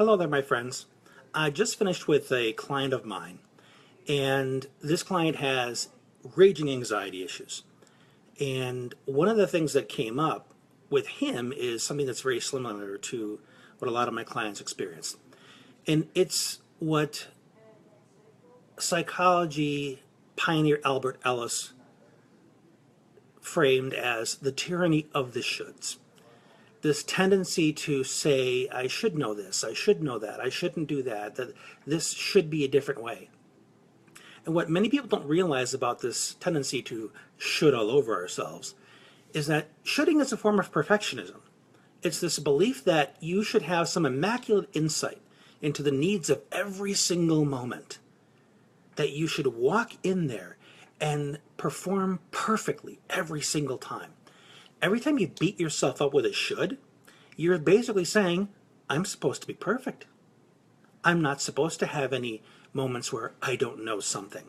Hello there, my friends. I just finished with a client of mine, and this client has raging anxiety issues. And one of the things that came up with him is something that's very similar to what a lot of my clients experience. And it's what psychology pioneer Albert Ellis framed as the tyranny of the shoulds. This tendency to say, I should know this, I should know that, I shouldn't do that, that this should be a different way. And what many people don't realize about this tendency to should all over ourselves is that shoulding is a form of perfectionism. It's this belief that you should have some immaculate insight into the needs of every single moment, that you should walk in there and perform perfectly every single time. Every time you beat yourself up with a should, you're basically saying, I'm supposed to be perfect. I'm not supposed to have any moments where I don't know something,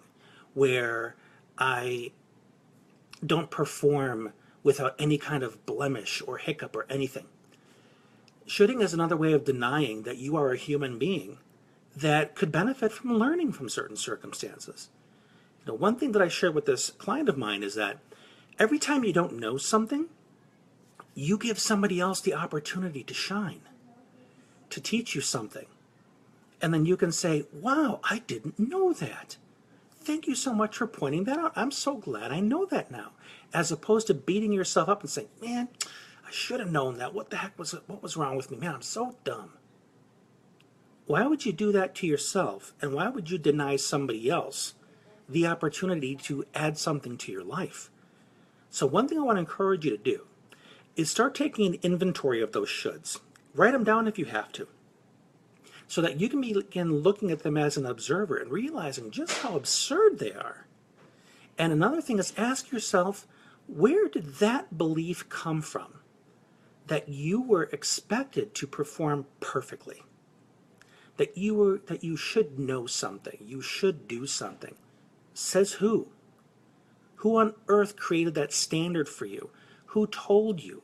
where I don't perform without any kind of blemish or hiccup or anything. Shoulding is another way of denying that you are a human being that could benefit from learning from certain circumstances. One thing that I shared with this client of mine is that every time you don't know something, you give somebody else the opportunity to shine, to teach you something. And then you can say, wow, I didn't know that. Thank you so much for pointing that out. I'm so glad I know that now. As opposed to beating yourself up and saying, man, I should have known that. What the heck was it? What was wrong with me? Man, I'm so dumb. Why would you do that to yourself? And why would you deny somebody else the opportunity to add something to your life? So one thing I want to encourage you to do is start taking an inventory of those shoulds. Write them down if you have to, so that you can begin looking at them as an observer and realizing just how absurd they are. And another thing is, ask yourself, where did that belief come from that you were expected to perform perfectly? That you should know something, you should do something. Says who? Who on earth created that standard for you? Who told you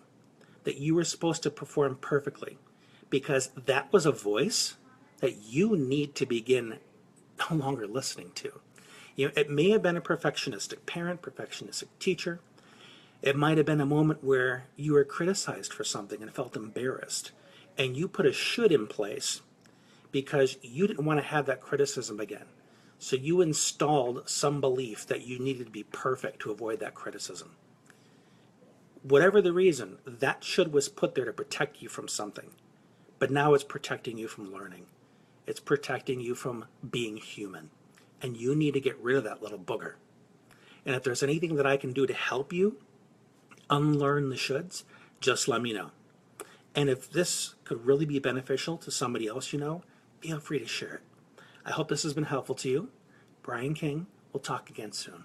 that you were supposed to perform perfectly? Because that was a voice that you need to begin no longer listening to. It may have been a perfectionistic parent, perfectionistic teacher. It might have been a moment where you were criticized for something and felt embarrassed, and you put a should in place because you didn't want to have that criticism again. So you installed some belief that you needed to be perfect to avoid that criticism. Whatever the reason, that should was put there to protect you from something. But now it's protecting you from learning. It's protecting you from being human. And you need to get rid of that little booger. And if there's anything that I can do to help you unlearn the shoulds, just let me know. And if this could really be beneficial to somebody else you know, feel free to share it. I hope this has been helpful to you. Brian King. We'll talk again soon.